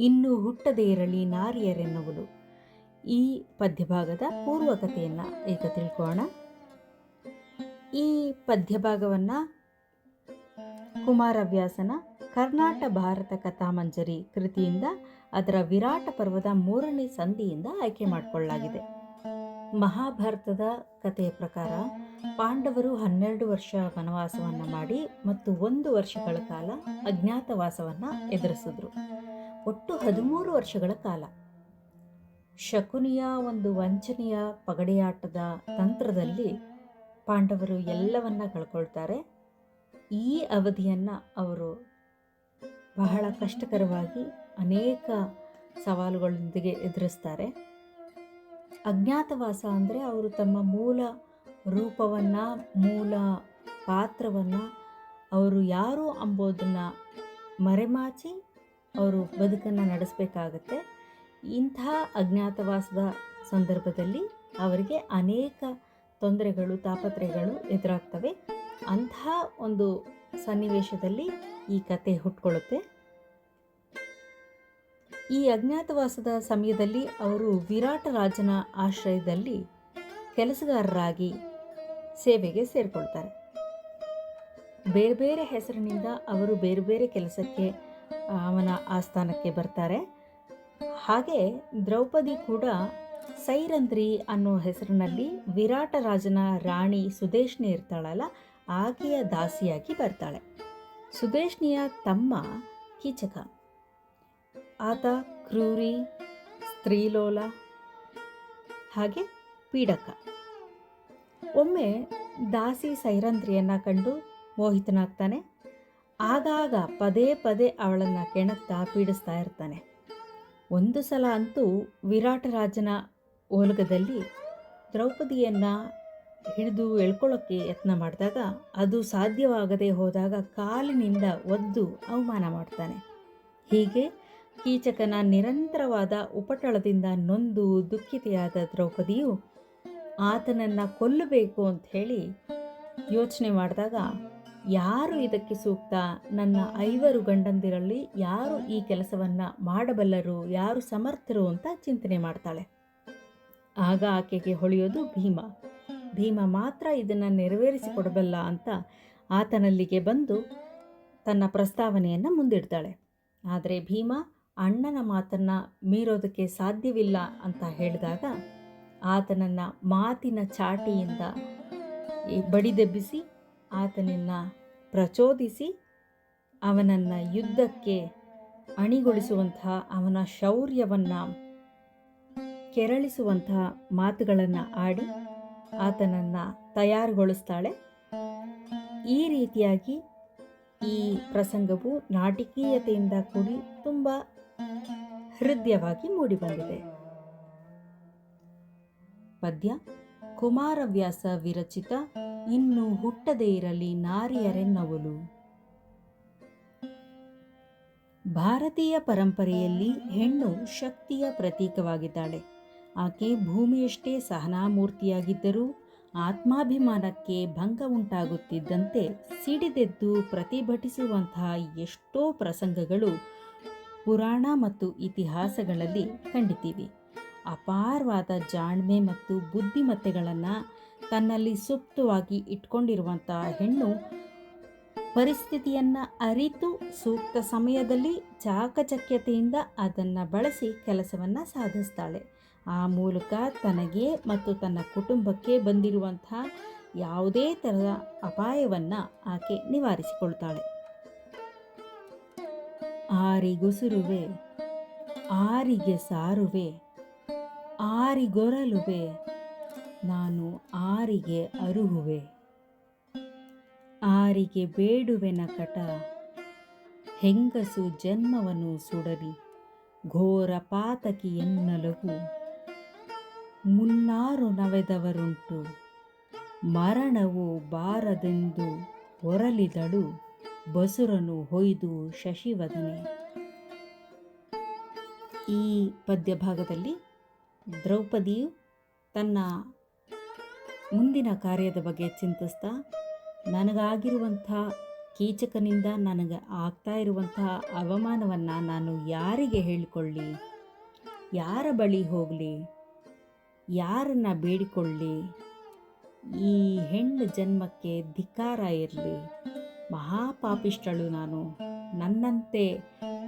ಇನ್ನು ಹುಟ್ಟದೇ ಇರಲಿ ನಾರಿಯರೆನ್ನುವಳು. ಈ ಪದ್ಯಭಾಗದ ಪೂರ್ವಕತೆಯನ್ನು ಈಗ ತಿಳ್ಕೊಳ್ಳೋಣ. ಈ ಪದ್ಯಭಾಗವನ್ನು ಕುಮಾರವ್ಯಾಸನ ಕರ್ನಾಟ ಭಾರತ ಕಥಾಮಂಜರಿ ಕೃತಿಯಿಂದ ಅದರ ವಿರಾಟ ಪರ್ವದ 3ನೇ ಸಂಧಿಯಿಂದ ಆಯ್ಕೆ ಮಾಡಿಕೊಳ್ಳಲಾಗಿದೆ. ಮಹಾಭಾರತದ ಕಥೆಯ ಪ್ರಕಾರ ಪಾಂಡವರು 12 ವರ್ಷ ವನವಾಸವನ್ನು ಮಾಡಿ ಮತ್ತು 1 ವರ್ಷಗಳ ಕಾಲ ಅಜ್ಞಾತವಾಸವನ್ನು ಎದುರಿಸಿದ್ರು. ಒಟ್ಟು 13 ವರ್ಷಗಳ ಕಾಲ. ಶಕುನಿಯ ಒಂದು ವಂಚನೆಯ ಪಗಡೆಯಾಟದ ತಂತ್ರದಲ್ಲಿ ಪಾಂಡವರು ಎಲ್ಲವನ್ನ ಕಳ್ಕೊಳ್ತಾರೆ. ಈ ಅವಧಿಯನ್ನು ಅವರು ಬಹಳ ಕಷ್ಟಕರವಾಗಿ ಅನೇಕ ಸವಾಲುಗಳೊಂದಿಗೆ ಎದುರಿಸ್ತಾರೆ. ಅಜ್ಞಾತವಾಸ ಅಂದರೆ ಅವರು ತಮ್ಮ ಮೂಲ ರೂಪವನ್ನು, ಮೂಲ ಪಾತ್ರವನ್ನು, ಅವರು ಯಾರು ಅಂಬೋದನ್ನು ಮರೆಮಾಚಿ ಅವರು ಬದುಕನ್ನು ನಡೆಸಬೇಕಾಗತ್ತೆ. ಇಂಥ ಅಜ್ಞಾತವಾಸದ ಸಂದರ್ಭದಲ್ಲಿ ಅವರಿಗೆ ಅನೇಕ ತೊಂದರೆಗಳು, ತಾಪತ್ರಯಗಳು ಎದುರಾಗ್ತವೆ. ಅಂತಹ ಒಂದು ಸನ್ನಿವೇಶದಲ್ಲಿ ಈ ಕತೆ ಹುಟ್ಕೊಳ್ಳುತ್ತೆ. ಈ ಅಜ್ಞಾತವಾಸದ ಸಮಯದಲ್ಲಿ ಅವರು ವಿರಾಟ ರಾಜನ ಆಶ್ರಯದಲ್ಲಿ ಕೆಲಸಗಾರರಾಗಿ ಸೇವೆಗೆ ಸೇರಿಕೊಳ್ತಾರೆ. ಬೇರೆ ಬೇರೆ ಹೆಸರಿನಿಂದ ಅವರು ಬೇರೆ ಬೇರೆ ಕೆಲಸಕ್ಕೆ ಅವನ ಆಸ್ಥಾನಕ್ಕೆ ಬರ್ತಾರೆ. ಹಾಗೆ ದ್ರೌಪದಿ ಕೂಡ ಸೈರಂಧ್ರಿ ಅನ್ನೋ ಹೆಸರಿನಲ್ಲಿ ವಿರಾಟ ರಾಜನ ರಾಣಿ ಸುದೇಶ್ನಿ ಇರ್ತಾಳಲ್ಲ, ಆಕೆಯ ದಾಸಿಯಾಗಿ ಬರ್ತಾಳೆ. ಸುದೇಶ್ನಿಯ ತಮ್ಮ ಕೀಚಕ, ಆತ ಕ್ರೂರಿ, ಸ್ತ್ರೀಲೋಲ ಹಾಗೆ ಪೀಡಕ. ಒಮ್ಮೆ ದಾಸಿ ಸೈರಂಧ್ರಿಯನ್ನು ಕಂಡು ಮೋಹಿತನಾಗ್ತಾನೆ. ಆಗಾಗ ಪದೇ ಪದೇ ಅವಳನ್ನು ಕೆಣಕ್ತಾ ಪೀಡಿಸ್ತಾ ಇರ್ತಾನೆ. ಒಂದು ಸಲ ಅಂತೂ ವಿರಾಟ ರಾಜನ ಓಲಗದಲ್ಲಿ ದ್ರೌಪದಿಯನ್ನು ಹಿಡಿದು ಎಳ್ಕೊಳ್ಳೋಕ್ಕೆ ಯತ್ನ ಮಾಡಿದಾಗ ಅದು ಸಾಧ್ಯವಾಗದೆ ಹೋದಾಗ ಕಾಲಿನಿಂದ ಒದ್ದು ಅವಮಾನ ಮಾಡ್ತಾನೆ. ಹೀಗೆ ಕೀಚಕನ ನಿರಂತರವಾದ ಉಪಟಳದಿಂದ ನೊಂದು ದುಃಖಿತೆಯಾದ ದ್ರೌಪದಿಯು ಆತನನ್ನು ಕೊಲ್ಲಬೇಕು ಅಂತ ಹೇಳಿ ಯೋಚನೆ ಮಾಡಿದಾಗ, ಯಾರು ಇದಕ್ಕೆ ಸೂಕ್ತ, ನನ್ನ 5 ಗಂಡಂದಿರಲ್ಲಿ ಯಾರು ಈ ಕೆಲಸವನ್ನು ಮಾಡಬಲ್ಲರು, ಯಾರು ಸಮರ್ಥರು ಅಂತ ಚಿಂತನೆ ಮಾಡ್ತಾಳೆ. ಆಗ ಆಕೆಗೆ ಹೊಳೆಯೋದು ಭೀಮ ಮಾತ್ರ ಇದನ್ನು ನೆರವೇರಿಸಿಕೊಡಬಲ್ಲ ಅಂತ ಆತನಲ್ಲಿಗೆ ಬಂದು ತನ್ನ ಪ್ರಸ್ತಾವನೆಯನ್ನು ಮುಂದಿಡ್ತಾಳೆ. ಆದರೆ ಭೀಮ ಅಣ್ಣನ ಮಾತನ್ನು ಮೀರೋದಕ್ಕೆ ಸಾಧ್ಯವಿಲ್ಲ ಅಂತ ಹೇಳಿದಾಗ ಆತನನ್ನು ಮಾತಿನ ಚಾಟಿಯಿಂದ ಬಡಿದೆಬ್ಬಿಸಿ ಆತನನ್ನು ಪ್ರಚೋದಿಸಿ ಅವನನ್ನು ಯುದ್ಧಕ್ಕೆ ಅಣಿಗೊಳಿಸುವಂತಹ, ಅವನ ಶೌರ್ಯವನ್ನು ಕೆರಳಿಸುವಂತಹ ಮಾತುಗಳನ್ನು ಆಡಿ ಆತನನ್ನು ತಯಾರುಗೊಳಿಸ್ತಾಳೆ. ಈ ರೀತಿಯಾಗಿ ಈ ಪ್ರಸಂಗವು ನಾಟಕೀಯತೆಯಿಂದ ಕೂಡಿ ತುಂಬ ಹೃದಯವಾಗಿ ಮೂಡಿಬಂದಿದೆ. ಪದ್ಯ ಕುಮಾರವ್ಯಾಸ ವಿರಚಿತ ಇನ್ನು ಹುಟ್ಟದೇ ಇರಲಿ ನಾರಿಯರೆನ್ನವಳು. ಭಾರತೀಯ ಪರಂಪರೆಯಲ್ಲಿ ಹೆಣ್ಣು ಶಕ್ತಿಯ ಪ್ರತೀಕವಾಗಿದ್ದಾಳೆ. ಆಕೆ ಭೂಮಿಯಷ್ಟೇ ಸಹನಾಮೂರ್ತಿಯಾಗಿದ್ದರೂ ಆತ್ಮಾಭಿಮಾನಕ್ಕೆ ಭಂಗ ಉಂಟಾಗುತ್ತಿದ್ದಂತೆ ಸಿಡಿದೆದ್ದು ಪ್ರತಿಭಟಿಸುವಂತಹ ಎಷ್ಟೋ ಪ್ರಸಂಗಗಳು ಪುರಾಣ ಮತ್ತು ಇತಿಹಾಸಗಳಲ್ಲಿ ಕಂಡಿದ್ದೀವಿ. ಅಪಾರವಾದ ಜಾಣ್ಮೆ ಮತ್ತು ಬುದ್ಧಿಮತ್ತೆಗಳನ್ನು ತನ್ನಲ್ಲಿ ಸುಪ್ತವಾಗಿ ಇಟ್ಕೊಂಡಿರುವಂತಹ ಹೆಣ್ಣು ಪರಿಸ್ಥಿತಿಯನ್ನು ಅರಿತು ಸೂಕ್ತ ಸಮಯದಲ್ಲಿ ಚಾಕಚಕ್ಯತೆಯಿಂದ ಅದನ್ನು ಬಳಸಿ ಕೆಲಸವನ್ನು ಸಾಧಿಸ್ತಾಳೆ. ಆ ಮೂಲಕ ತನಗೆ ಮತ್ತು ತನ್ನ ಕುಟುಂಬಕ್ಕೆ ಬಂದಿರುವಂಥ ಯಾವುದೇ ಥರದ ಅಪಾಯವನ್ನು ಆಕೆ ನಿವಾರಿಸಿಕೊಳ್ತಾಳೆ. ಆರಿಗುಸುರುವೆ, ಆರಿಗೆ ಸಾರುವೆ, ಆರಿಗೊರಲುವೆ, ನಾನು ಆರಿಗೆ ಅರುಹುವೆ. ಆರಿಗೆ ಬೇಡುವೆನ ಕಟ, ಹೆಂಗಸು ಜನ್ಮವನ್ನು ಸುಡಲಿ, ಘೋರ ಪಾತಕಿ ಎನ್ನಲವು. ಮುನ್ನಾರು ನವೆದವರುಂಟು, ಮರಣವು ಬಾರದೆಂದು ಹೊರಲಿದಳು, ಬಸುರನು ಹೊಯ್ದು ಶಶಿವದನೆ. ಈ ಪದ್ಯಭಾಗದಲ್ಲಿ ದ್ರೌಪದಿಯು ತನ್ನ ಮುಂದಿನ ಕಾರ್ಯದ ಬಗ್ಗೆ ಚಿಂತಿಸ್ತಾ, ನನಗಾಗಿರುವಂಥ ಕೀಚಕನಿಂದ ನನಗೆ ಆಗ್ತಾ ಇರುವಂತಹ ಅವಮಾನವನ್ನು ನಾನು ಯಾರಿಗೆ ಹೇಳಿಕೊಳ್ಳಿ, ಯಾರ ಬಳಿ ಹೋಗಲಿ, ಯಾರನ್ನ ಬೇಡಿಕೊಳ್ಳಿ? ಈ ಹೆಣ್ಣು ಜನ್ಮಕ್ಕೆ ಧಿಕ್ಕಾರ ಇರಲಿ. ಮಹಾಪಾಪಿಷ್ಟಳು ನಾನು. ನನ್ನಂತೆ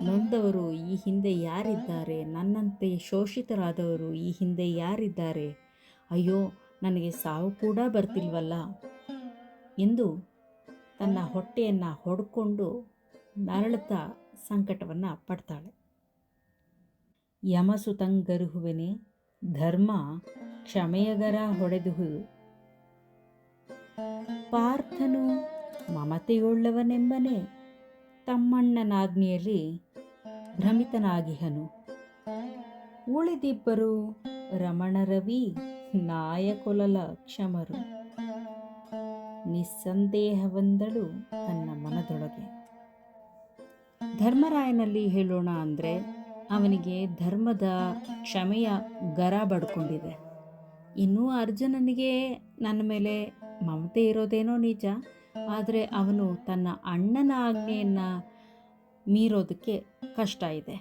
ನೊಂದವರು ಈ ಹಿಂದೆ ಯಾರಿದ್ದಾರೆ? ನನ್ನಂತೆ ಶೋಷಿತರಾದವರು ಈ ಹಿಂದೆ ಯಾರಿದ್ದಾರೆ? ಅಯ್ಯೋ, ನನಗೆ ಸಾವು ಕೂಡ ಬರ್ತಿಲ್ವಲ್ಲ ಎಂದು ತನ್ನ ಹೊಟ್ಟೆಯನ್ನು ಹೊಡ್ಕೊಂಡು ನರಳುತ್ತಾ ಸಂಕಟವನ್ನು ಪಡ್ತಾಳೆ. ಯಮಸುತಂಗರುಹುವೆನೆ ಧರ್ಮ ಕ್ಷಮೆಯಗರ ಹೊಡೆದುಹುದು. ಪಾರ್ಥನು ಮಮತೆಯುಳ್ಳವನೆಂಬನೇ ತಮ್ಮಣ್ಣನಾಜ್ಞೆಯಲ್ಲಿ ಭ್ರಮಿತನಾಗಿಹನು. ಉಳಿದಿಬ್ಬರು ರಮಣರವಿ ನಾಯಕೊಲಲ ಕ್ಷಮರು. ನಿಸ್ಸಂದೇಹವೆಂದಳು ತನ್ನ ಮನದೊಳಗೆ. ಧರ್ಮರಾಯನಲ್ಲಿ ಹೇಳೋಣ ಅಂದರೆ ಅವನಿಗೆ ಧರ್ಮದ ಕ್ಷಮೆಯ ಗರ ಬಡ್ಕೊಂಡಿದೆ. ಇನ್ನೂ ಅರ್ಜುನನಿಗೆ ನನ್ನ ಮೇಲೆ ಮಮತೆ ಇರೋದೇನೋ ನಿಜ, ಆದರೆ ಅವನು ತನ್ನ ಅಣ್ಣನ ಆಜ್ಞೆಯನ್ನು ಮೀರೋದಕ್ಕೆ ಕಷ್ಟ ಇದೆ.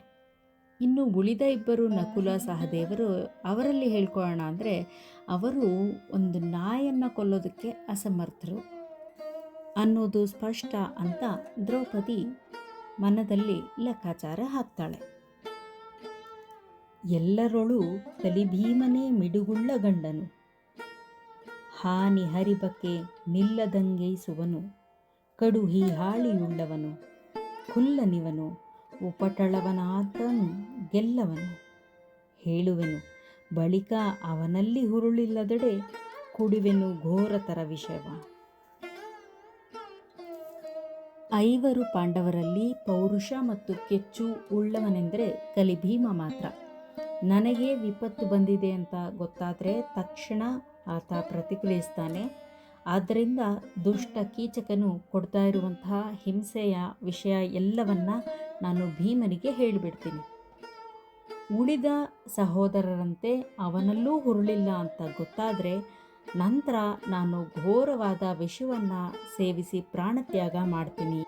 ಇನ್ನು ಉಳಿದ ಇಬ್ಬರು ನಕುಲ ಸಹದೇವರು, ಅವರಲ್ಲಿ ಹೇಳ್ಕೊಳ್ಳೋಣ ಅಂದರೆ ಅವರು ಒಂದು ನಾಯನ್ನು ಕೊಲ್ಲೋದಕ್ಕೆ ಅಸಮರ್ಥರು ಅನ್ನೋದು ಸ್ಪಷ್ಟ ಅಂತ ದ್ರೌಪದಿ ಮನದಲ್ಲಿ ಲೆಕ್ಕಾಚಾರ ಹಾಕ್ತಾಳೆ. ಎಲ್ಲರೊಳು ಕಲಿಭೀಮನೇ ಮಿಡುಗುಳ್ಳ ಗಂಡನು, ಹಾನಿ ಹರಿಬಕ್ಕೆ ನಿಲ್ಲದಂಗೈಸುವನು, ಕಡು ಹೀಹಾಳಿಯುಳ್ಳವನು, ಖುಲ್ಲನಿವನು, ಉಪಟಳವನಾತನು ಗೆಲ್ಲವನು. ಹೇಳುವೆನು ಬಳಿಕ ಅವನಲ್ಲಿ ಹುರುಳಿಲ್ಲದೆಡೆ, ಕುಡಿವೆನು ಘೋರತರ ವಿಷವ. ಐವರು ಪಾಂಡವರಲ್ಲಿ ಪೌರುಷ ಮತ್ತು ಕೆಚ್ಚು ಉಳ್ಳವನೆಂದರೆ ಕಲಿಭೀಮ ಮಾತ್ರ. ನನಗೆ ವಿಪತ್ತು ಬಂದಿದೆ ಅಂತ ಗೊತ್ತಾದರೆ ತಕ್ಷಣ ಆತ ಪ್ರತಿಕ್ರಿಯಿಸ್ತಾನೆ. ಆದ್ದರಿಂದ ದುಷ್ಟ ಕೀಚಕನು ಕೊಡ್ತಾ ಇರುವಂತಹ ಹಿಂಸೆಯ ವಿಷಯ ಎಲ್ಲವನ್ನ ನಾನು ಭೀಮನಿಗೆ ಹೇಳಿಬಿಡ್ತೀನಿ. ಉಳಿದ ಸಹೋದರರಂತೆ ಅವನಲ್ಲೂ ಹುರುಳಿಲ್ಲ ಅಂತ ಗೊತ್ತಾದರೆ ನಂತರ ನಾನು ಘೋರವಾದ ವಿಷವನ್ನು ಸೇವಿಸಿ ಪ್ರಾಣತ್ಯಾಗ ಮಾಡ್ತೀನಿ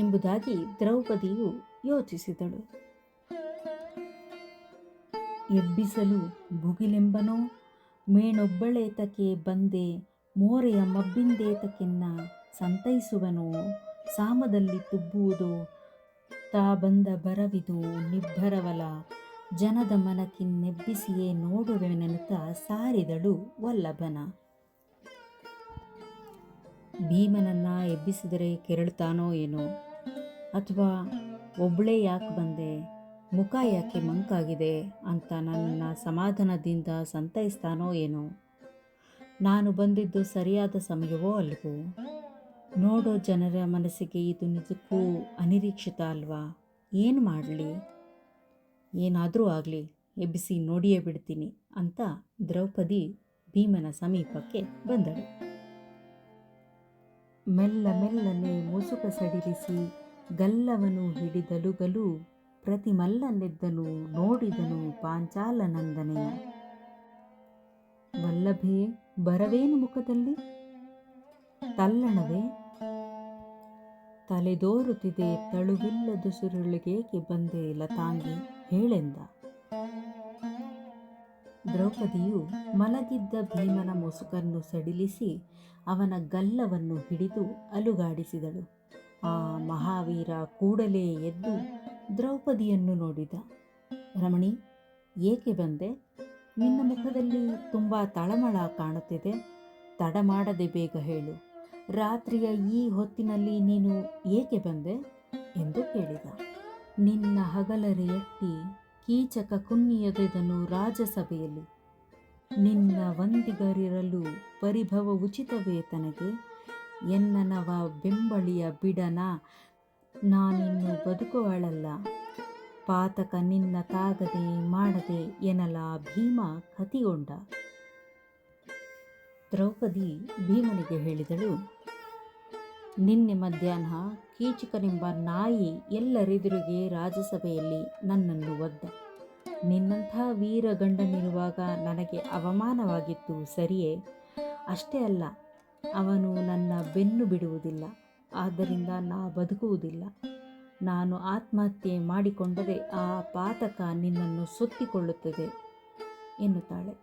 ಎಂಬುದಾಗಿ ದ್ರೌಪದಿಯು ಯೋಚಿಸಿದಳು. ಎಬ್ಬಿಸಲು ಭುಗಿಲೆಂಬನೋ ಮೇಣೊಬ್ಬಳೇತಕ್ಕೆ ಬಂದೆ, ಮೋರೆಯ ಮಬ್ಬಿಂದೇತಕ್ಕೆನ್ನ ಸಂತೈಸುವನೋ, ಸಾಮದಲ್ಲಿ ತುಬ್ಬುವುದೋ ತಾ ಬಂದ ಬರವಿದು ನಿಬ್ಬರವಲ, ಜನದ ಮನಕ್ಕಿನ್ನೆಬ್ಬಿಸಿಯೇ ನೋಡುವೆನೆನುತ್ತಾ ಸಾರಿದಳು ವಲ್ಲಭನ. ಭೀಮನನ್ನ ಎಬ್ಬಿಸಿದರೆ ಕೆರಳ್ತಾನೋ ಏನೋ, ಅಥವಾ ಒಬ್ಬಳೇ ಯಾಕೆ ಬಂದೆ, ಮುಖ ಯಾಕೆ ಮಂಕಾಗಿದೆ ಅಂತ ನನ್ನನ್ನು ಸಮಾಧಾನದಿಂದ ಸಂತೈಸ್ತಾನೋ ಏನೋ. ನಾನು ಬಂದಿದ್ದು ಸರಿಯಾದ ಸಮಯವೋ ಅಲ್ವೋ? ನೋಡೋ ಜನರ ಮನಸ್ಸಿಗೆ ಇದು ನಿಜಕ್ಕೂ ಅನಿರೀಕ್ಷಿತ ಅಲ್ವಾ? ಏನು ಮಾಡಲಿ? ಏನಾದರೂ ಆಗಲಿ, ಎಬ್ಬಿಸಿ ನೋಡಿಯೇ ಬಿಡ್ತೀನಿ ಅಂತ ದ್ರೌಪದಿ ಭೀಮನ ಸಮೀಪಕ್ಕೆ ಬಂದಳು. ಮೆಲ್ಲ ಮೆಲ್ಲನೆ ಮುಸುಕ ಸಡಿಲಿಸಿ ಗಲ್ಲವನು ಹಿಡಿದಲುಗಲು, ಪ್ರತಿ ಮಲ್ಲನೆದ್ದನು ನೋಡಿದನು ಪಾಂಚಾಲನಂದನೆಯ. ವಲ್ಲಭೆ ಬರವೇನು ಮುಖದಲ್ಲಿ, ತಲ್ಲಣವೇ ತಲೆದೋರುತ್ತಿದೆ, ತಳುವಿಲ್ಲದು ಸುರುಳಿಗೇಕೆ ಬಂದೆ ಲತಾಂಗಿ ಹೇಳೆಂದ. ದ್ರೌಪದಿಯು ಮಲಗಿದ್ದ ಭೀಮನ ಮುಸುಕನ್ನು ಸಡಿಲಿಸಿ ಅವನ ಗಲ್ಲವನ್ನು ಹಿಡಿದು ಅಲುಗಾಡಿಸಿದಳು. ಆ ಮಹಾವೀರ ಕೂಡಲೇ ಎದ್ದು ದ್ರೌಪದಿಯನ್ನು ನೋಡಿದ. ರಮಣಿ, ಏಕೆ ಬಂದೆ? ನಿನ್ನ ಮುಖದಲ್ಲಿ ತುಂಬ ತಳಮಳ ಕಾಣುತ್ತಿದೆ. ತಡ ಮಾಡದೆ ಬೇಗ ಹೇಳು. ರಾತ್ರಿಯ ಈ ಹೊತ್ತಿನಲ್ಲಿ ನೀನು ಏಕೆ ಬಂದೆ ಎಂದು ಕೇಳಿದ. ನಿನ್ನ ಹಗಲರೆಯಟ್ಟಿ ಕೀಚಕ ಕುನ್ನಿಯದೆದನು ರಾಜಸಭೆಯಲ್ಲಿ, ನಿನ್ನ ವಂದಿಗರಿರಲು ಪರಿಭವ ಉಚಿತವೇ ತನಗೆ, ಎನ್ನನವ ಬೆಂಬಳಿಯ ಬಿಡನ ನಾನಿನ್ನು ಬದುಕುವಳಲ್ಲ, ಪಾತಕ ನಿನ್ನ ತಾಗದೆ ಮಾಡದೆ ಎನಲ ಭೀಮ ಕತಿಗೊಂಡ. ದ್ರೌಪದಿ ಭೀಮನಿಗೆ ಹೇಳಿದಳು, ನಿನ್ನೆ ಮಧ್ಯಾಹ್ನ ಕೀಚಕನೆಂಬ ನಾಯಿ ಎಲ್ಲರೆದುರಿಗೆ ರಾಜಸಭೆಯಲ್ಲಿ ನನ್ನನ್ನು ಒದ್ದ. ನಿನ್ನಂಥ ವೀರ ಗಂಡನಿರುವಾಗ ನನಗೆ ಅವಮಾನವಾಗಿತ್ತು ಸರಿಯೇ? ಅಷ್ಟೇ ಅಲ್ಲ, ಅವನು ನನ್ನ ಬೆನ್ನು ಬಿಡುವುದಿಲ್ಲ. ಆದ್ದರಿಂದ ನಾ ಬದುಕುವುದಿಲ್ಲ. ನಾನು ಆತ್ಮಹತ್ಯೆ ಮಾಡಿಕೊಂಡರೆ ಆ ಪಾತಕ ನಿನ್ನನ್ನು ಸುತ್ತಿಕೊಳ್ಳುತ್ತದೆ ಎನ್ನುತ್ತಾಳೆ.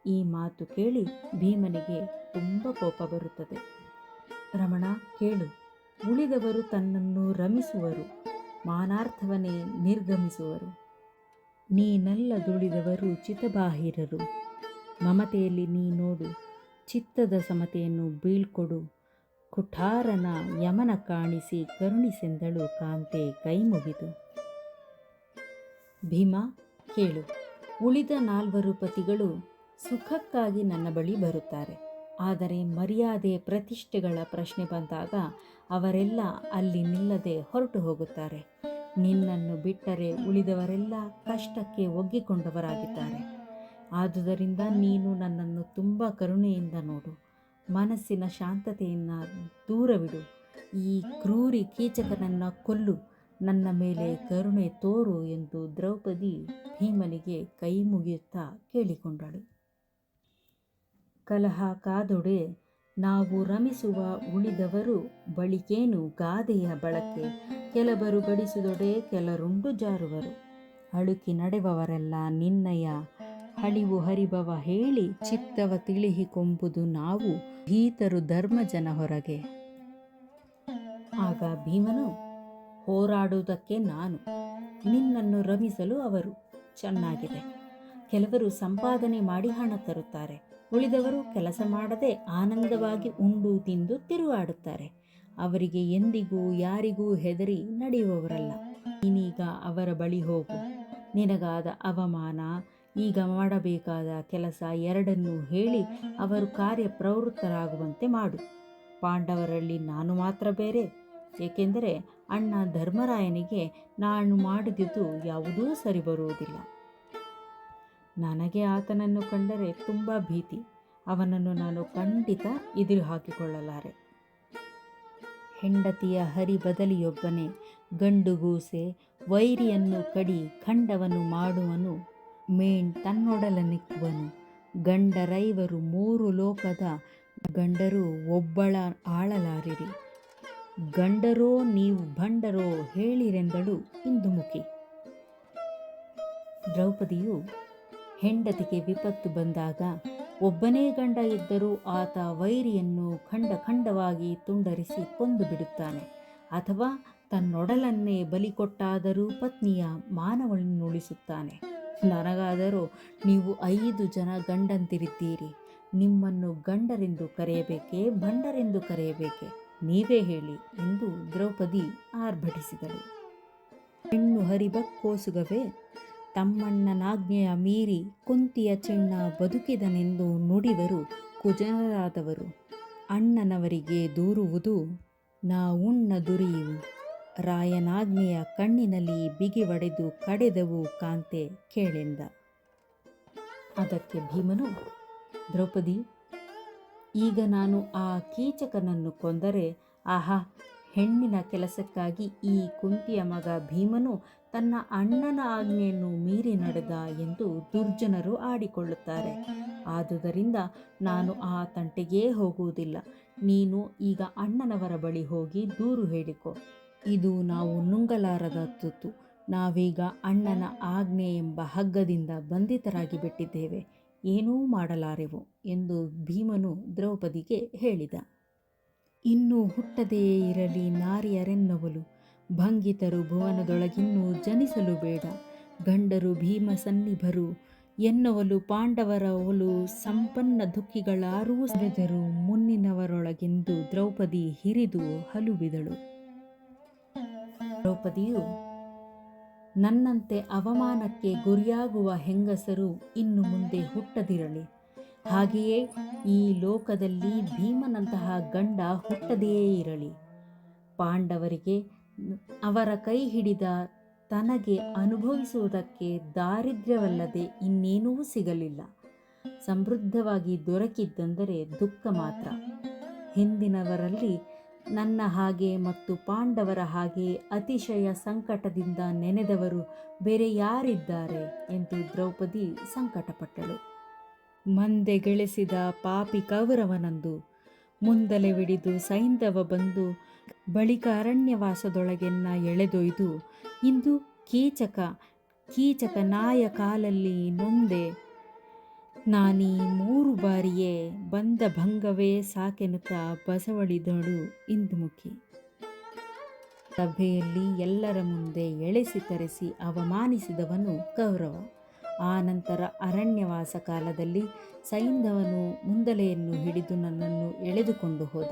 ಈ ಮಾತು ಕೇಳಿ ಭೀಮನಿಗೆ ತುಂಬ ಕೋಪ ಬರುತ್ತದೆ. ರಮಣ, ಕೇಳು, ಉಳಿದವರು ತನ್ನನ್ನು ರಮಿಸುವರು, ಮಾನಾರ್ಥವನ್ನೇ ನಿರ್ಗಮಿಸುವರು. ನೀನಲ್ಲದುಳಿದವರು ಚಿತಬಾಹಿರರು. ಮಮತೆಯಲ್ಲಿ ನೀ ನೋಡು, ಚಿತ್ತದ ಸಮತೆಯನ್ನು ಬೀಳ್ಕೊಡು. ಕುಠಾರನ ಯಮನ ಕಾಣಿಸಿ ಕರುಣಿಸೆಂದಳು ಕಾಂತೆ ಕೈ ಮುಗಿದು. ಭೀಮ, ಕೇಳು, ಉಳಿದ 4 ಪತಿಗಳು ಸುಖಕ್ಕಾಗಿ ನನ್ನ ಬಳಿ ಬರುತ್ತಾರೆ. ಆದರೆ ಮರ್ಯಾದೆ ಪ್ರತಿಷ್ಠೆಗಳ ಪ್ರಶ್ನೆ ಬಂದಾಗ ಅವರೆಲ್ಲ ಅಲ್ಲಿ ನಿಲ್ಲದೆ ಹೊರಟು ಹೋಗುತ್ತಾರೆ. ನಿನ್ನನ್ನು ಬಿಟ್ಟರೆ ಉಳಿದವರೆಲ್ಲ ಕಷ್ಟಕ್ಕೆ ಒಗ್ಗಿಕೊಂಡವರಾಗಿದ್ದಾರೆ. ಆದುದರಿಂದ ನೀನು ನನ್ನನ್ನು ತುಂಬ ಕರುಣೆಯಿಂದ ನೋಡು, ಮನಸ್ಸಿನ ಶಾಂತತೆಯನ್ನು ದೂರವಿಡು. ಈ ಕ್ರೂರಿ ಕೀಚಕನನ್ನು ಕೊಲ್ಲು, ನನ್ನ ಮೇಲೆ ಕರುಣೆ ತೋರು ಎಂದು ದ್ರೌಪದಿ ಭೀಮನಿಗೆ ಕೈ ಮುಗಿಯುತ್ತಾ ಕೇಳಿಕೊಂಡಳು. ಕಲಹ ಕಾದೊಡೆ ನಾವು ರಮಿಸುವ ಉಳಿದವರು ಬಳಿಕೇನು ಗಾದೆಯ ಬಳಕೆ. ಕೆಲವರು ಬಡಿಸುದೊಡೆ ಕೆಲರುಂಡು ಜಾರುವರು. ಅಳುಕಿ ನಡೆವವರೆಲ್ಲ ನಿನ್ನಯ ಹಳಿವು ಹರಿಬವ ಹೇಳಿ ಚಿತ್ತವ ತಿಳಿಹಿಕೊಂಬುದು ನಾವು ಭೀತರು ಧರ್ಮಜನ ಹೊರಗೆ. ಆಗ ಭೀಮನು, ಹೋರಾಡುವುದಕ್ಕೆ ನಾನು, ನಿನ್ನನ್ನು ರಮಿಸಲು ಅವರು. ಚೆನ್ನಾಗಿದೆ. ಕೆಲವರು ಸಂಪಾದನೆ ಮಾಡಿ ಹಣ ತರುತ್ತಾರೆ, ಉಳಿದವರು ಕೆಲಸ ಮಾಡದೆ ಆನಂದವಾಗಿ ಉಂಡು ತಿಂದು ತಿರುಗಾಡುತ್ತಾರೆ. ಅವರಿಗೆ ಎಂದಿಗೂ ಯಾರಿಗೂ ಹೆದರಿ ನಡೆಯುವವರಲ್ಲ. ನೀನೀಗ ಅವರ ಬಳಿ ಹೋಗು. ನಿನಗಾದ ಅವಮಾನ, ಈಗ ಮಾಡಬೇಕಾದ ಕೆಲಸ ಎರಡನ್ನೂ ಹೇಳಿ ಅವರು ಕಾರ್ಯಪ್ರವೃತ್ತರಾಗುವಂತೆ ಮಾಡು. ಪಾಂಡವರಲ್ಲಿ ನಾನು ಮಾತ್ರ ಬೇರೆ, ಏಕೆಂದರೆ ಅಣ್ಣ ಧರ್ಮರಾಯನಿಗೆ ನಾನು ಮಾಡಿದುದು ಯಾವುದೂ ಸರಿ ಬರುವುದಿಲ್ಲ. ನನಗೆ ಆತನನ್ನು ಕಂಡರೆ ತುಂಬ ಭೀತಿ. ಅವನನ್ನು ನಾನು ಖಂಡಿತ ಎದುರು ಹಾಕಿಕೊಳ್ಳಲಾರೆ. ಹೆಂಡತಿಯ ಹರಿ ಬದಲಿಯೊಬ್ಬನೇ, ಗಂಡುಗೂಸೆ ವೈರಿಯನ್ನು ಕಡಿ ಖಂಡವನ್ನು ಮಾಡುವನು, ಮೇಣ್ ತನ್ನೊಡಲನಿಕ್ಕುವನು. ಗಂಡರೈವರು 3 ಲೋಕದ ಗಂಡರು ಒಬ್ಬಳ ಆಳಲಾರಿರಿ. ಗಂಡರೋ ನೀವು ಭಂಡರೋ ಹೇಳಿರೆಂದಳು ಇಂದುಮುಖಿ. ದ್ರೌಪದಿಯು ಹೆಂಡತಿಗೆ ವಿಪತ್ತು ಬಂದಾಗ ಒಬ್ಬನೇ ಗಂಡ ಇದ್ದರೂ ಆತ ವೈರಿಯನ್ನು ಖಂಡವಾಗಿ ತುಂಡರಿಸಿ ಕೊಂದು ಬಿಡುತ್ತಾನೆ. ಅಥವಾ ತನ್ನೊಡಲನ್ನೇ ಬಲಿಕೊಟ್ಟಾದರೂ ಪತ್ನಿಯ ಮಾನವನ್ನುಳಿಸುತ್ತಾನೆ. ನನಗಾದರೂ ನೀವು 5 ಜನ ಗಂಡಂತಿರಿದ್ದೀರಿ. ನಿಮ್ಮನ್ನು ಗಂಡರೆಂದು ಕರೆಯಬೇಕೇ ಭಂಡರೆಂದು ಕರೆಯಬೇಕೆ? ನೀವೇ ಹೇಳಿ ಎಂದು ದ್ರೌಪದಿ ಆರ್ಭಟಿಸಿದಳು. ಹೆಣ್ಣು ಹರಿಬಕ್ಕೋಸುಗವೇ, ತಮ್ಮಣ್ಣನಾಜ್ಞೆಯ ಮೀರಿ ಕುಂತಿಯ ಚಿಣ್ಣ ಬದುಕಿದನೆಂದು ನುಡಿವರು ಕುಜನರಾದವರು. ಅಣ್ಣನವರಿಗೆ ದೂರುವುದು ನಾವುಣ್ಣ ದುರಿಯುವು. ರಾಯನಾಜ್ಞೆಯ ಕಣ್ಣಿನಲ್ಲಿ ಬಿಗಿ ಒಡೆದು ಕಡೆದವು ಕಾಂತೆ ಕೇಳೆಂದ. ಅದಕ್ಕೆ ಭೀಮನು, ದ್ರೌಪದಿ, ಈಗ ನಾನು ಆ ಕೀಚಕನನ್ನು ಕೊಂದರೆ ಆಹಾ, ಹೆಣ್ಣಿನ ಕೆಲಸಕ್ಕಾಗಿ ಈ ಕುಂತಿಯ ಮಗ ಭೀಮನು ತನ್ನ ಅಣ್ಣನ ಆಜ್ಞೆಯನ್ನು ಮೀರಿ ನಡೆದ ಎಂದು ದುರ್ಜನರು ಆಡಿಕೊಳ್ಳುತ್ತಾರೆ. ಆದುದರಿಂದ ನಾನು ಆ ತಂಟೆಗೇ ಹೋಗುವುದಿಲ್ಲ. ನೀನು ಈಗ ಅಣ್ಣನವರ ಬಳಿ ಹೋಗಿ ದೂರು ಹೇಳಿಕೊ. ಇದು ನಾವು ನುಂಗಲಾರದ ತುತ್ತು. ನಾವೀಗ ಅಣ್ಣನ ಆಜ್ಞೆ ಎಂಬ ಹಗ್ಗದಿಂದ ಬಂಧಿತರಾಗಿ ಬಿಟ್ಟಿದ್ದೇವೆ, ಏನೂ ಮಾಡಲಾರೆವು ಎಂದು ಭೀಮನು ದ್ರೌಪದಿಗೆ ಹೇಳಿದ. ಇನ್ನೂ ಹುಟ್ಟದೆಯೇ ಇರಲಿ ನಾರಿಯರೆನ್ನವಲು, ಭಂಗಿತರು ಭುವನದೊಳಗಿನ್ನೂ ಜನಿಸಲು ಬೇಡ. ಗಂಡರು ಭೀಮ ಸನ್ನಿಭರು ಎನ್ನವಲು, ಪಾಂಡವರ ಒಲು ಸಂಪನ್ನ ದುಃಖಿಗಳಾರೂ ಸವೆದರು ಮುನ್ನಿನವರೊಳಗೆಂದು ದ್ರೌಪದಿ ಹಿರಿದು ಹಲುಬಿದಳು. ದ್ರೌಪದಿಯು, ನನ್ನಂತೆ ಅವಮಾನಕ್ಕೆ ಗುರಿಯಾಗುವ ಹೆಂಗಸರು ಇನ್ನು ಮುಂದೆ ಹುಟ್ಟದಿರಲಿ. ಹಾಗೆಯೇ ಈ ಲೋಕದಲ್ಲಿ ಭೀಮನಂತಹ ಗಂಡ ಹುಟ್ಟದೆಯೇ ಇರಲಿ. ಪಾಂಡವರಿಗೆ ಅವರ ಕೈ ಹಿಡಿದ ತನಗೆ ಅನುಭವಿಸುವುದಕ್ಕೆ ದಾರಿದ್ರ್ಯವಲ್ಲದೆ ಇನ್ನೇನೂ ಸಿಗಲಿಲ್ಲ. ಸಮೃದ್ಧವಾಗಿ ದೊರಕಿದ್ದಂದರೆ ದುಃಖ ಮಾತ್ರ. ಹಿಂದಿನವರಲ್ಲಿ ನನ್ನ ಹಾಗೆ ಮತ್ತು ಪಾಂಡವರ ಹಾಗೆ ಅತಿಶಯ ಸಂಕಟದಿಂದ ನೆನೆದವರು ಬೇರೆ ಯಾರಿದ್ದಾರೆ ಎಂದು ದ್ರೌಪದಿ ಸಂಕಟಪಟ್ಟಳು. ಮಂದೆ ಗೆಳೆಸಿದ ಪಾಪಿ ಕೌರವನಂದು ಮುಂದಲೆವಿಡಿದು ಸೈಂಧವ ಬಂದು ಬಳಿಕ ಅರಣ್ಯವಾಸದೊಳಗೆನ್ನ ಎಳೆದೊಯ್ದು ಇಂದು ಕೀಚಕ ನಾಯ ಕಾಲಲ್ಲಿ ನೊಂದೆ ನಾನೀ 3 ಬಾರಿಯೇ ಬಂದ ಭಂಗವೇ ಸಾಕೆನ್ನುತ್ತಾ ಬಸವಳಿದಳು ಇಂದುಮುಖಿ. ಸಭೆಯಲ್ಲಿ ಎಲ್ಲರ ಮುಂದೆ ಎಳೆಸಿ ತರಿಸಿ ಅವಮಾನಿಸಿದವನು ಕೌರವ. ಆ ನಂತರ ಅರಣ್ಯವಾಸ ಕಾಲದಲ್ಲಿ ಸೈಂಧವನು ಮುಂದಲೆಯನ್ನು ಹಿಡಿದು ನನ್ನನ್ನು ಎಳೆದುಕೊಂಡು ಹೋದ.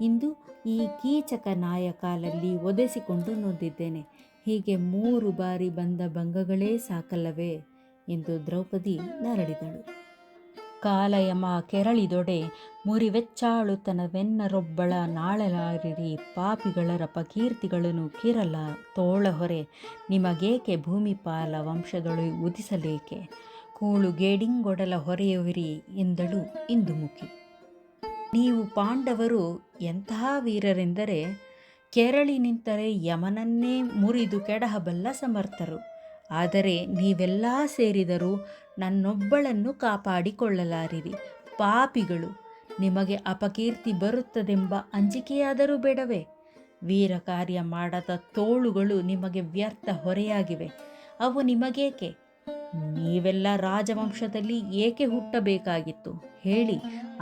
ಇಂದು ಈ ಕೀಚಕ ನಾಯ ಕಾಲಲ್ಲಿ ಒದೆಸಿಕೊಂಡು ನೊಂದಿದ್ದೇನೆ. ಹೀಗೆ 3 ಬಾರಿ ಬಂದ ಭಂಗಗಳೇ ಸಾಕಲ್ಲವೇ ಎಂದು ದ್ರೌಪದಿ ನರಳಿದಳು. ಕಾಲಯಮ ಕೆರಳಿದೊಡೆ ಮುರಿವೆಚ್ಚಾಳುತನವೆನ್ನರೊಬ್ಬಳ ನಾಳಲಾರಿರಿ ಪಾಪಿಗಳರ ಅಪಕೀರ್ತಿಗಳನ್ನು ಕಿರಲ ತೋಳಹೊರೆ ನಿಮಗೇಕೆ ಭೂಮಿಪಾಲ ವಂಶದೊಳು ಉದಿಸಲೇಕೆ ಕೂಳುಗೇಡಿಂಗೊಡಲ ಹೊರೆಯುವಿರಿ ಎಂದಳು ಇಂದುಮುಖಿ. ನೀವು ಪಾಂಡವರು ಎಂತಹ ವೀರರೆಂದರೆ ಕೆರಳಿ ನಿಂತರೆ ಯಮನನ್ನೇ ಮುರಿದು ಕೆಡಹಬಲ್ಲ ಸಮರ್ಥರು. ಆದರೆ ನೀವೆಲ್ಲ ಸೇರಿದರೂ ನನ್ನೊಬ್ಬಳನ್ನು ಕಾಪಾಡಿಕೊಳ್ಳಲಾರಿರಿ. ಪಾಪಿಗಳು, ನಿಮಗೆ ಅಪಕೀರ್ತಿ ಬರುತ್ತದೆಂಬ ಅಂಜಿಕೆಯಾದರೂ ಬೇಡವೇ? ವೀರ ಕಾರ್ಯ ಮಾಡದ ತೋಳುಗಳು ನಿಮಗೆ ವ್ಯರ್ಥ ಹೊರೆಯಾಗಿವೆ. ಅವು ನಿಮಗೇಕೆ? ನೀವೆಲ್ಲ ರಾಜವಂಶದಲ್ಲಿ ಏಕೆ ಹುಟ್ಟಬೇಕಾಗಿತ್ತು ಹೇಳಿ?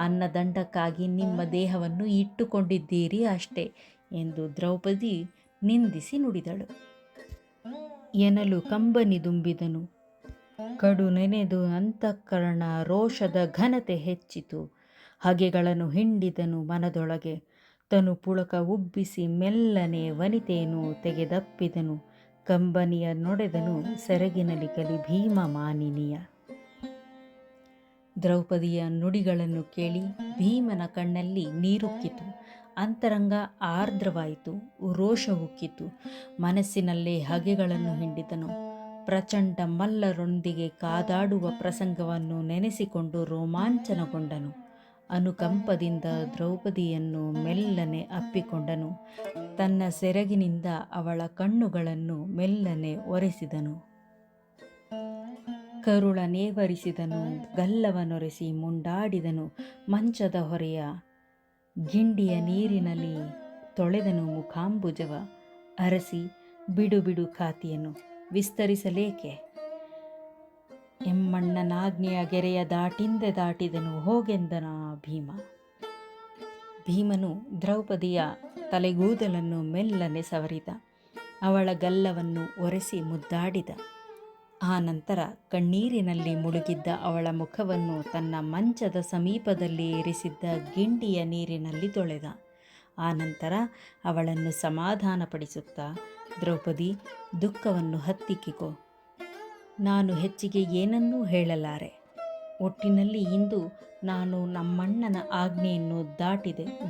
ಅನ್ನದಂಡಕ್ಕಾಗಿ ನಿಮ್ಮ ದೇಹವನ್ನು ಇಟ್ಟುಕೊಂಡಿದ್ದೀರಿ ಅಷ್ಟೇ ಎಂದು ದ್ರೌಪದಿ ನಿಂದಿಸಿ ನುಡಿದಳು. ಎನ್ನಲು ಕಂಬನಿದುಂಬಿದನು. ಕಡು ನೆನೆದು ಅಂತಃಕರಣ ರೋಷದ ಘನತೆ ಹೆಚ್ಚಿತು. ಹಗೆಗಳನ್ನು ಹಿಂಡಿದನು ಮನದೊಳಗೆ. ತನು ಪುಳಕ ಉಬ್ಬಿಸಿ ಮೆಲ್ಲನೆ ವನಿತೆಯನ್ನು ತೆಗೆದಪ್ಪಿದನು. ಕಂಬನಿಯ ನೊಡೆದನು ಸೆರಗಿನಲ್ಲಿ ಕಲಿ ಭೀಮ ಮಾನಿನಿಯ. ದ್ರೌಪದಿಯ ನುಡಿಗಳನ್ನು ಕೇಳಿ ಭೀಮನ ಕಣ್ಣಲ್ಲಿ ನೀರುಕ್ಕಿತು. ಅಂತರಂಗ ಆರ್ದ್ರವಾಯಿತು. ರೋಷ ಉಕ್ಕಿತು. ಮನಸ್ಸಿನಲ್ಲೇ ಹಗೆಗಳನ್ನು ಹಿಂಡಿದನು. ಪ್ರಚಂಡ ಮಲ್ಲರೊಂದಿಗೆ ಕಾದಾಡುವ ಪ್ರಸಂಗವನ್ನು ನೆನೆಸಿಕೊಂಡು ರೋಮಾಂಚನಗೊಂಡನು. ಅನುಕಂಪದಿಂದ ದ್ರೌಪದಿಯನ್ನು ಮೆಲ್ಲನೆ ಅಪ್ಪಿಕೊಂಡನು. ತನ್ನ ಸೆರಗಿನಿಂದ ಅವಳ ಕಣ್ಣುಗಳನ್ನು ಮೆಲ್ಲನೆ ಒರೆಸಿದನು. ಕರುಳನೇವರಿಸಿದನು. ಗಲ್ಲವನೊರೆಸಿ ಮುಂಡಾಡಿದನು. ಮಂಚದ ಹೊರೆಯ ಗಿಂಡಿಯ ನೀರಿನಲ್ಲಿ ತೊಳೆದನು ಮುಖಾಂಬುಜವ. ಅರಸಿ ಬಿಡು ಬಿಡು ಖಾತಿಯನ್ನು ವಿಸ್ತರಿಸಲೇಕೆ? ಎಮ್ಮಣ್ಣನಾಜ್ಞೆಯ ಗೆರೆಯ ದಾಟಿಂದೆ ದಾಟಿದನು ಹೋಗೆಂದನ ಭೀಮ. ಭೀಮನು ದ್ರೌಪದಿಯ ತಲೆಗೂದಲನ್ನು ಮೆಲ್ಲನೆ ಸವರಿದ. ಅವಳ ಗಲ್ಲವನ್ನು ಒರೆಸಿ ಮುದ್ದಾಡಿದ. ಆ ನಂತರ ಕಣ್ಣೀರಿನಲ್ಲಿ ಮುಳುಗಿದ್ದ ಅವಳ ಮುಖವನ್ನು ತನ್ನ ಮಂಚದ ಸಮೀಪದಲ್ಲಿ ಇರಿಸಿದ್ದ ಗಿಂಡಿಯ ನೀರಿನಲ್ಲಿ ತೊಳೆದ. ಆ ನಂತರ ಅವಳನ್ನು ಸಮಾಧಾನಪಡಿಸುತ್ತಾ, ದ್ರೌಪದಿ, ದುಃಖವನ್ನು ಹತ್ತಿಕ್ಕಿಕೋ. ನಾನು ಹೆಚ್ಚಿಗೆ ಏನನ್ನೂ ಹೇಳಲಾರೆ. ಒಟ್ಟಿನಲ್ಲಿ ಇಂದು ನಾನು ನಮ್ಮಣ್ಣನ ಆಜ್ಞೆಯನ್ನು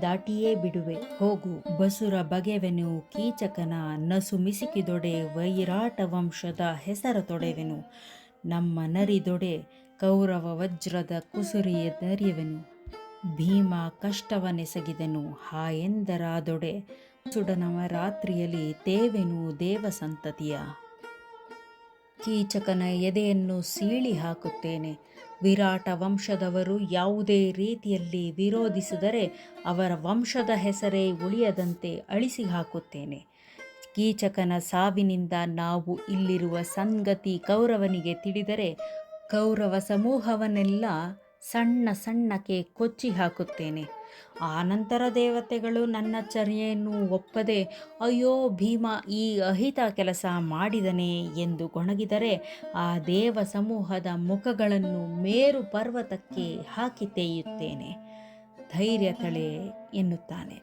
ದಾಟಿಯೇ ಬಿಡುವೆ. ಹೋಗು, ಬಸುರ ಬಗೆವೆನು, ಕೀಚಕನ ನಸು ಮಿಸಿಕಿದೊಡೆ ವೈರಾಟ ವಂಶದ ಹೆಸರ ತೊಡೆವೆನು. ನಮ್ಮ ನರಿದೊಡೆ ಕೌರವ ವಜ್ರದ ಕುಸುರಿಯ ನರಿಯವೆನು. ಭೀಮ ಕಷ್ಟವನೆಸಗಿದನು ಹಾಯೆಂದರಾದೊಡೆ ಸುಡನವ ರಾತ್ರಿಯಲ್ಲಿ ತೇವೆನು ದೇವ ಸಂತತಿಯ. ಕೀಚಕನ ಎದೆಯನ್ನು ಸೀಳಿ ಹಾಕುತ್ತೇನೆ. ವಿರಾಟ ವಂಶದವರು ಯಾವುದೇ ರೀತಿಯಲ್ಲಿ ವಿರೋಧಿಸಿದರೆ ಅವರ ವಂಶದ ಹೆಸರೇ ಉಳಿಯದಂತೆ ಅಳಿಸಿ ಹಾಕುತ್ತೇನೆ. ಕೀಚಕನ ಸಾವಿನಿಂದ ನಾವು ಇಲ್ಲಿರುವ ಸಂಗತಿ ಕೌರವನಿಗೆ ತಿಳಿದರೆ ಕೌರವ ಸಮೂಹವನ್ನೆಲ್ಲ ಸಣ್ಣ ಸಣ್ಣಕ್ಕೆ ಕೊಚ್ಚಿ ಹಾಕುತ್ತೇನೆ. ಆನಂತರ ದೇವತೆಗಳು ನನ್ನ ಚರ್ಯೆಯನ್ನು ಒಪ್ಪದೆ ಅಯ್ಯೋ ಭೀಮ ಈ ಅಹಿತ ಕೆಲಸ ಮಾಡಿದನೇ ಎಂದು ಗೊಣಗಿದರೆ ಆ ದೇವ ಸಮೂಹದ ಮುಖಗಳನ್ನು ಮೇರು ಪರ್ವತಕ್ಕೆ ಹಾಕಿ ತೇಯುತ್ತೇನೆ. ಧೈರ್ಯ ತಳೆ ಎನ್ನುತ್ತಾನೆ.